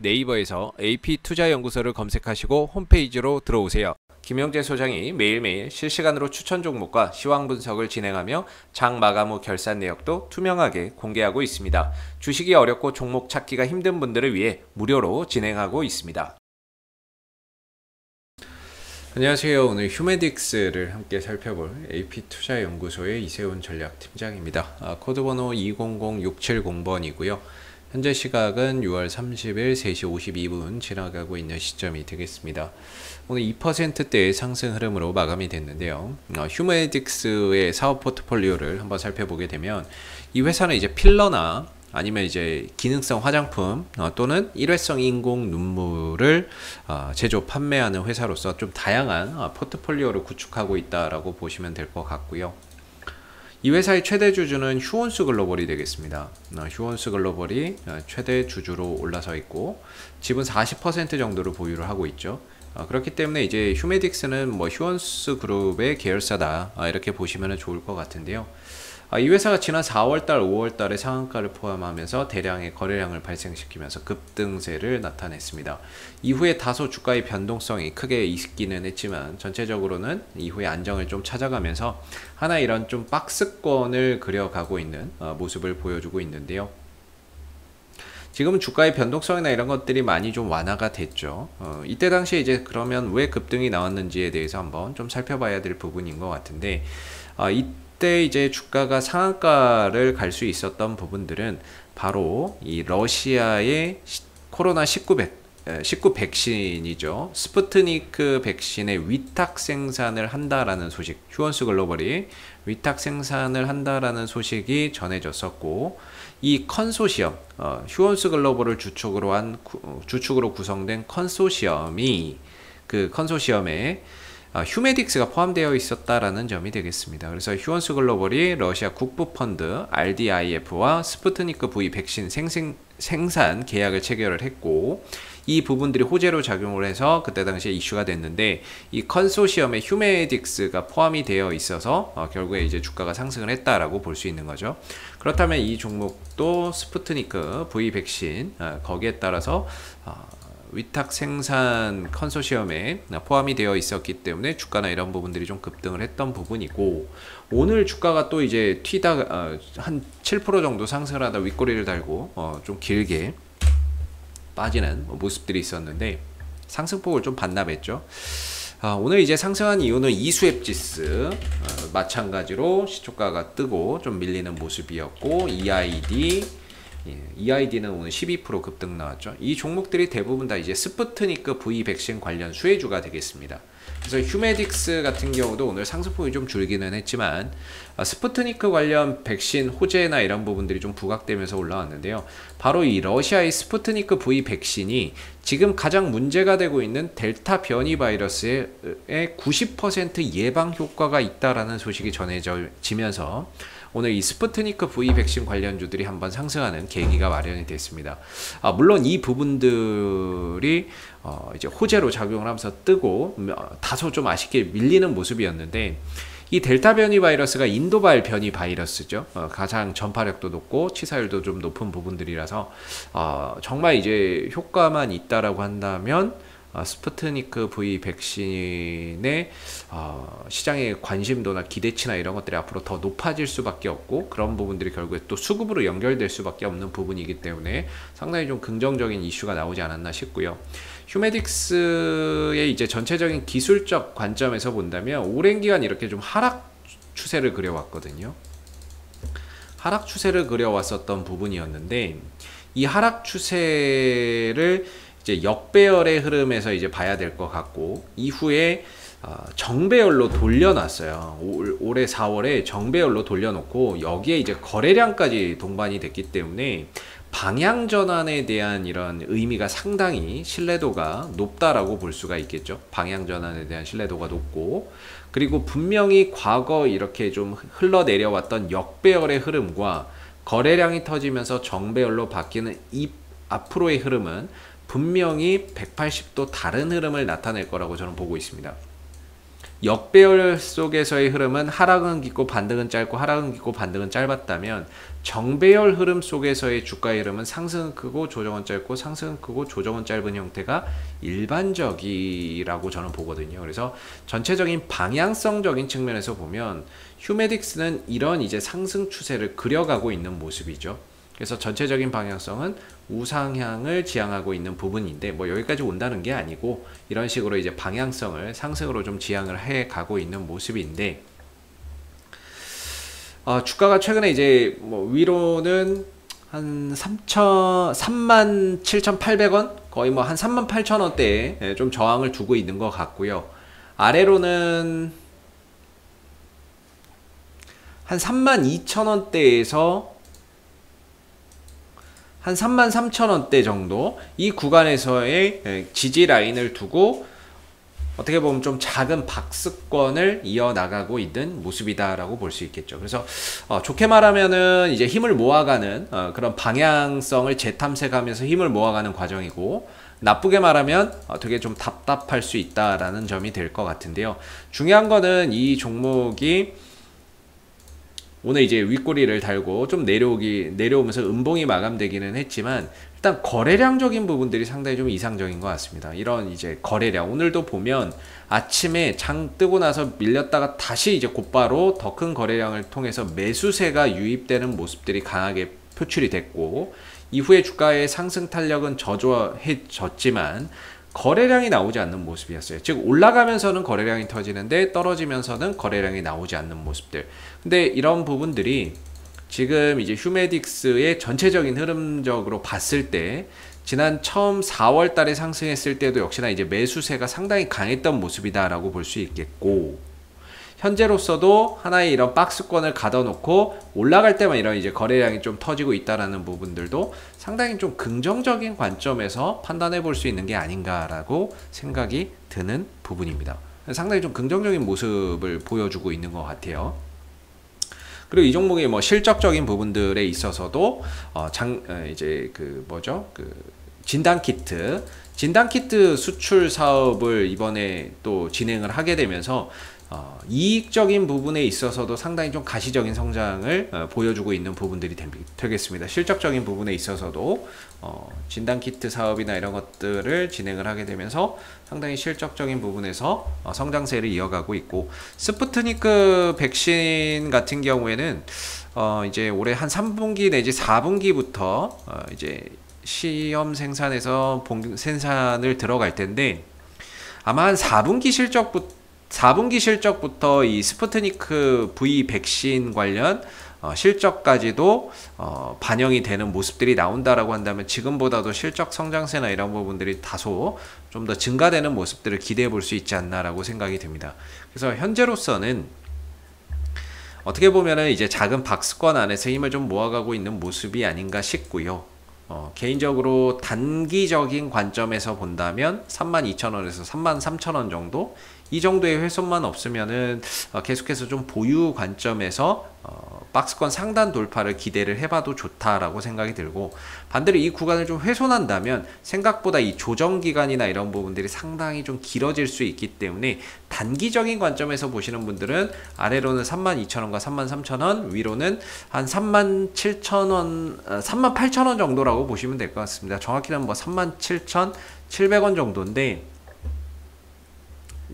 네이버에서 AP투자연구소를 검색하시고 홈페이지로 들어오세요. 김영재 소장이 매일매일 실시간으로 추천 종목과 시황 분석을 진행하며 장 마감 후 결산 내역도 투명하게 공개하고 있습니다. 주식이 어렵고 종목 찾기가 힘든 분들을 위해 무료로 진행하고 있습니다. 안녕하세요. 오늘 휴메딕스를 함께 살펴볼 AP투자연구소의 이세훈 전략팀장입니다. 코드번호 200670번이고요. 현재 시각은 6월 30일 3시 52분 지나가고 있는 시점이 되겠습니다. 오늘 2%대의 상승 흐름으로 마감이 됐는데요. 휴메딕스의 사업 포트폴리오를 한번 살펴보게 되면 이 회사는 이제 필러나 아니면 이제 기능성 화장품 또는 일회성 인공 눈물을 제조 판매하는 회사로서 좀 다양한 포트폴리오를 구축하고 있다라고 보시면 될 것 같고요. 이 회사의 최대 주주는 휴원수 글로벌이 되겠습니다. 휴원수 글로벌이 최대 주주로 올라서 있고 지분 40% 정도를 보유를 하고 있죠. 그렇기 때문에 이제 휴메딕스는 뭐 휴원수 그룹의 계열사다 이렇게 보시면 좋을 것 같은데요. 이 회사가 지난 4월달, 5월달에 상한가를 포함하면서 대량의 거래량을 발생시키면서 급등세를 나타냈습니다. 이후에 다소 주가의 변동성이 크게 있기는 했지만 전체적으로는 이후에 안정을 좀 찾아가면서 하나 이런 좀 박스권을 그려가고 있는 모습을 보여주고 있는데요. 지금은 주가의 변동성이나 이런 것들이 많이 좀 완화가 됐죠. 이때 당시에 이제 그러면 왜 급등이 나왔는지에 대해서 한번 좀 살펴봐야 될 부분인 것 같은데, 이때 이제 주가가 상한가를 갈 수 있었던 부분들은 바로 이 러시아의 코로나19 백신이죠. 스푸트니크 백신의 위탁 생산을 한다라는 소식, 휴원수 글로벌이 위탁 생산을 한다라는 소식이 전해졌었고, 이 컨소시엄, 휴원수 글로벌을 주축으로 구성된 컨소시엄이 그 컨소시엄에 휴메딕스가 포함되어 있었다라는 점이 되겠습니다. 그래서 휴원수 글로벌이 러시아 국부펀드 RDIF와 스푸트니크 V 백신 생산 계약을 체결을 했고, 이 부분들이 호재로 작용을 해서 그때 당시에 이슈가 됐는데, 이 컨소시엄에 휴메딕스가 포함이 되어 있어서 결국에 이제 주가가 상승을 했다라고 볼 수 있는 거죠. 그렇다면 이 종목도 스푸트니크 V 백신 거기에 따라서 위탁 생산 컨소시엄에 포함이 되어 있었기 때문에 주가나 이런 부분들이 좀 급등을 했던 부분이고, 오늘 주가가 또 이제 튀다 한 7% 정도 상승을 하다 윗꼬리를 달고 좀 길게 빠지는 모습들이 있었는데 상승폭을 좀 반납했죠. 오늘 이제 상승한 이유는 이수앱지스 마찬가지로 시초가가 뜨고 좀 밀리는 모습이었고, EID는 오늘 12% 급등 나왔죠. 이 종목들이 대부분 다 이제 스푸트니크 V 백신 관련 수혜주가 되겠습니다. 그래서 휴메딕스 같은 경우도 오늘 상승폭이 좀 줄기는 했지만 스푸트니크 관련 백신 호재나 이런 부분들이 좀 부각되면서 올라왔는데요. 바로 이 러시아의 스푸트니크 V 백신이 지금 가장 문제가 되고 있는 델타 변이 바이러스의 90% 예방 효과가 있다라는 소식이 전해지면서 오늘 이 스푸트니크 V 백신 관련주들이 한번 상승하는 계기가 마련이 됐습니다. 물론 이 부분들이 이제 호재로 작용을 하면서 뜨고 다소 좀 아쉽게 밀리는 모습이었는데, 이 델타 변이 바이러스가 인도발 변이 바이러스죠. 가장 전파력도 높고 치사율도 좀 높은 부분들이라서 정말 이제 효과만 있다라고 한다면 스푸트니크 V 백신의 시장의 관심도나 기대치나 이런 것들이 앞으로 더 높아질 수밖에 없고, 그런 부분들이 결국에 또 수급으로 연결될 수밖에 없는 부분이기 때문에 상당히 좀 긍정적인 이슈가 나오지 않았나 싶고요. 휴메딕스의 이제 전체적인 기술적 관점에서 본다면 오랜 기간 이렇게 좀 하락 추세를 그려왔거든요. 하락 추세를 그려왔었던 부분이었는데, 이 하락 추세를 이제 역배열의 흐름에서 이제 봐야 될 것 같고, 이후에 정배열로 돌려놨어요. 올해 4월에 정배열로 돌려놓고 여기에 이제 거래량까지 동반이 됐기 때문에 방향 전환에 대한 이런 의미가 상당히 신뢰도가 높다라고 볼 수가 있겠죠. 방향 전환에 대한 신뢰도가 높고, 그리고 분명히 과거 이렇게 좀 흘러내려왔던 역배열의 흐름과 거래량이 터지면서 정배열로 바뀌는 이 앞으로의 흐름은 분명히 180도 다른 흐름을 나타낼 거라고 저는 보고 있습니다. 역배열 속에서의 흐름은 하락은 깊고 반등은 짧고 하락은 깊고 반등은 짧았다면 정배열 흐름 속에서의 주가의 흐름은 상승은 크고 조정은 짧고 상승은 크고 조정은 짧은 형태가 일반적이라고 저는 보거든요. 그래서 전체적인 방향성적인 측면에서 보면 휴메딕스는 이런 이제 상승 추세를 그려가고 있는 모습이죠. 그래서 전체적인 방향성은 우상향을 지향하고 있는 부분인데 뭐 여기까지 온다는 게 아니고 이런 식으로 이제 방향성을 상승으로 좀 지향을 해 가고 있는 모습인데 주가가 최근에 이제 뭐 위로는 한 37,800원 거의 뭐 한 38,000원대에 좀 저항을 두고 있는 것 같고요. 아래로는 한 32,000원대에서 한 33,000원대 정도 이 구간에서의 지지 라인을 두고 어떻게 보면 좀 작은 박스권을 이어나가고 있는 모습이다라고 볼 수 있겠죠. 그래서 좋게 말하면은 이제 힘을 모아가는 그런 방향성을 재탐색하면서 힘을 모아가는 과정이고 나쁘게 말하면 되게 좀 답답할 수 있다라는 점이 될 것 같은데요. 중요한 거는 이 종목이 오늘 이제 윗꼬리를 달고 좀 내려오면서 음봉이 마감되기는 했지만 일단 거래량적인 부분들이 상당히 좀 이상적인 것 같습니다. 이런 이제 거래량 오늘도 보면 아침에 장 뜨고 나서 밀렸다가 다시 이제 곧바로 더 큰 거래량을 통해서 매수세가 유입되는 모습들이 강하게 표출이 됐고 이후에 주가의 상승 탄력은 저조해졌지만 거래량이 나오지 않는 모습이었어요. 즉 올라가면서는 거래량이 터지는데 떨어지면서는 거래량이 나오지 않는 모습들. 근데 이런 부분들이 지금 이제 휴메딕스의 전체적인 흐름적으로 봤을 때 지난 처음 4월 달에 상승했을 때도 역시나 이제 매수세가 상당히 강했던 모습이다라고 볼 수 있겠고 현재로서도 하나의 이런 박스권을 가둬놓고 올라갈 때만 이런 이제 거래량이 좀 터지고 있다라는 부분들도 상당히 좀 긍정적인 관점에서 판단해 볼 수 있는 게 아닌가라고 생각이 드는 부분입니다. 상당히 좀 긍정적인 모습을 보여주고 있는 것 같아요. 그리고 이 종목의 뭐 실적적인 부분들에 있어서도 이제 그 뭐죠? 그 진단 키트 수출 사업을 이번에 또 진행을 하게 되면서 이익적인 부분에 있어서도 상당히 좀 가시적인 성장을 보여주고 있는 부분들이 되겠습니다. 실적적인 부분에 있어서도 진단키트 사업이나 이런 것들을 진행을 하게 되면서 상당히 실적적인 부분에서 성장세를 이어가고 있고 스푸트니크 백신 같은 경우에는 이제 올해 한 3분기 내지 4분기부터 이제 시험 생산에서 생산을 들어갈 텐데 아마 한 4분기 실적부터 이 스푸트니크 V 백신 관련 실적까지도 반영이 되는 모습들이 나온다라고 한다면 지금보다도 실적 성장세나 이런 부분들이 다소 좀 더 증가되는 모습들을 기대해 볼 수 있지 않나라고 생각이 듭니다. 그래서 현재로서는 어떻게 보면은 이제 작은 박스권 안에서 힘을 좀 모아가고 있는 모습이 아닌가 싶고요. 개인적으로 단기적인 관점에서 본다면 32,000원에서 33,000원 정도 이 정도의 훼손만 없으면은 계속해서 좀 보유 관점에서 박스권 상단 돌파를 기대를 해봐도 좋다라고 생각이 들고 반대로 이 구간을 좀 훼손한다면 생각보다 이 조정 기간이나 이런 부분들이 상당히 좀 길어질 수 있기 때문에 단기적인 관점에서 보시는 분들은 아래로는 32,000원과 33,000원 위로는 한 37,000원 38,000원 정도라고 보시면 될 것 같습니다. 정확히는 뭐 37,700원 정도인데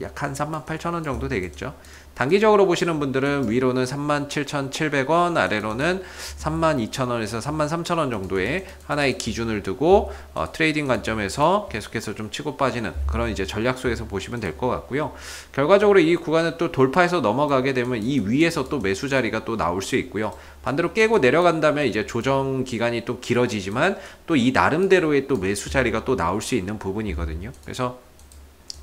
약 한 38,000원 정도 되겠죠. 단기적으로 보시는 분들은 위로는 37,700원, 아래로는 32,000원에서 33,000원 정도의 하나의 기준을 두고 트레이딩 관점에서 계속해서 좀 치고 빠지는 그런 이제 전략소에서 보시면 될 것 같고요. 결과적으로 이 구간을 또 돌파해서 넘어가게 되면 이 위에서 또 매수 자리가 또 나올 수 있고요. 반대로 깨고 내려간다면 이제 조정 기간이 또 길어지지만 또 이 나름대로의 또 매수 자리가 또 나올 수 있는 부분이거든요. 그래서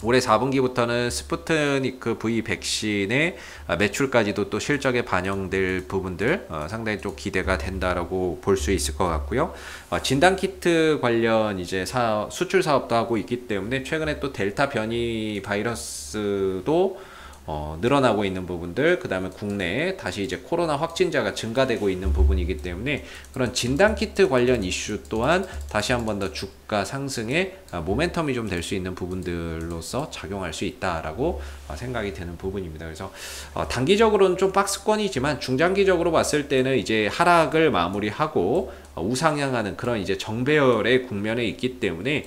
올해 4분기부터는 스푸트니크 V 백신의 매출까지도 또 실적에 반영될 부분들 상당히 좀 기대가 된다라고 볼 수 있을 것 같고요. 진단키트 관련 이제 수출 사업도 하고 있기 때문에 최근에 또 델타 변이 바이러스도 늘어나고 있는 부분들, 그 다음에 국내에 다시 이제 코로나 확진자가 증가되고 있는 부분이기 때문에 그런 진단키트 관련 이슈 또한 다시 한 번 더 주가 상승에 모멘텀이 좀 될 수 있는 부분들로서 작용할 수 있다라고 생각이 드는 부분입니다. 그래서 단기적으로는 좀 박스권이지만 중장기적으로 봤을 때는 이제 하락을 마무리하고 우상향하는 그런 이제 정배열의 국면에 있기 때문에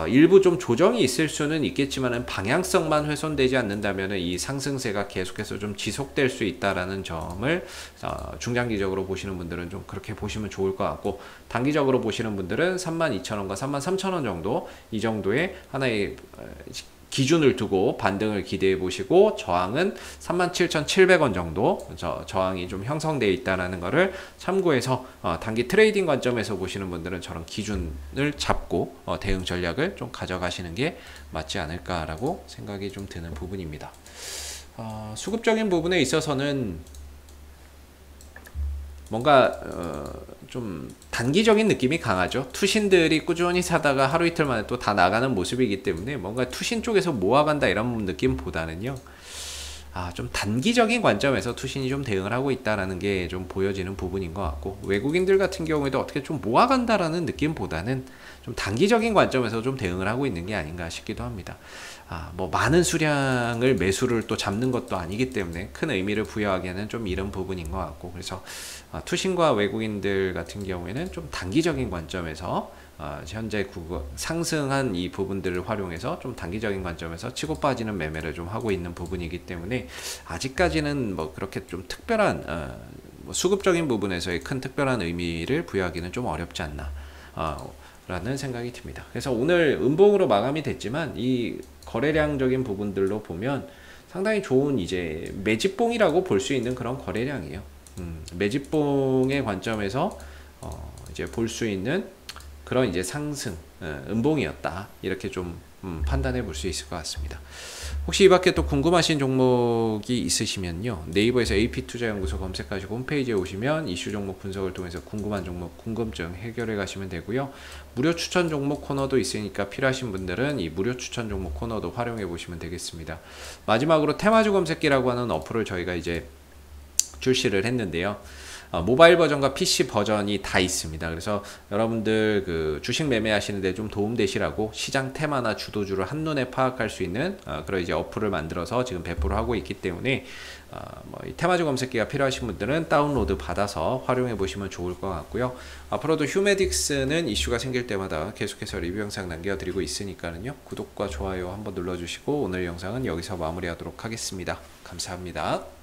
일부 좀 조정이 있을 수는 있겠지만은 방향성만 훼손되지 않는다면은 이 상승세가 계속해서 좀 지속될 수 있다라는 점을 중장기적으로 보시는 분들은 좀 그렇게 보시면 좋을 것 같고, 단기적으로 보시는 분들은 32,000원과 33,000원 정도, 이 정도의 하나의 기준을 두고 반등을 기대해 보시고, 저항은 37,700원 정도 저항이 좀 형성되어 있다는 것을 참고해서 단기 트레이딩 관점에서 보시는 분들은 저런 기준을 잡고 대응 전략을 좀 가져가시는 게 맞지 않을까라고 생각이 좀 드는 부분입니다. 수급적인 부분에 있어서는 뭔가 좀 단기적인 느낌이 강하죠. 투신들이 꾸준히 사다가 하루 이틀 만에 또 다 나가는 모습이기 때문에 뭔가 투신 쪽에서 모아간다 이런 느낌보다는요, 좀 단기적인 관점에서 투신이 좀 대응을 하고 있다라는 게 좀 보여지는 부분인 것 같고, 외국인들 같은 경우에도 어떻게 좀 모아간다라는 느낌보다는 좀 단기적인 관점에서 좀 대응을 하고 있는 게 아닌가 싶기도 합니다. 뭐 많은 수량을 매수를 또 잡는 것도 아니기 때문에 큰 의미를 부여하기에는 좀 이런 부분인 것 같고, 그래서 투신과 외국인들 같은 경우에는 좀 단기적인 관점에서 현재 상승한 이 부분들을 활용해서 좀 단기적인 관점에서 치고 빠지는 매매를 좀 하고 있는 부분이기 때문에 아직까지는 뭐 그렇게 좀 특별한 뭐 수급적인 부분에서의 큰 특별한 의미를 부여하기는 좀 어렵지 않나 라는 생각이 듭니다. 그래서 오늘 음봉으로 마감이 됐지만 이 거래량적인 부분들로 보면 상당히 좋은 이제 매집봉이라고 볼 수 있는 그런 거래량이에요. 매집봉의 관점에서 이제 볼 수 있는 그런 이제 상승 음봉이었다, 이렇게 좀 판단해 볼 수 있을 것 같습니다. 혹시 이 밖에 또 궁금하신 종목이 있으시면요, 네이버에서 AP투자연구소 검색하시고 홈페이지에 오시면 이슈 종목 분석을 통해서 궁금한 종목, 궁금증 해결해 가시면 되고요. 무료 추천 종목 코너도 있으니까 필요하신 분들은 이 무료 추천 종목 코너도 활용해 보시면 되겠습니다. 마지막으로 테마주 검색기라고 하는 어플을 저희가 이제 출시를 했는데요. 모바일 버전과 PC 버전이 다 있습니다. 그래서 여러분들 그 주식 매매하시는데 좀 도움되시라고 시장 테마나 주도주를 한눈에 파악할 수 있는 그런 이제 어플을 만들어서 지금 배포를 하고 있기 때문에 뭐 이 테마주 검색기가 필요하신 분들은 다운로드 받아서 활용해 보시면 좋을 것 같고요. 앞으로도 휴메딕스는 이슈가 생길 때마다 계속해서 리뷰 영상 남겨드리고 있으니까는요, 구독과 좋아요 한번 눌러주시고 오늘 영상은 여기서 마무리하도록 하겠습니다. 감사합니다.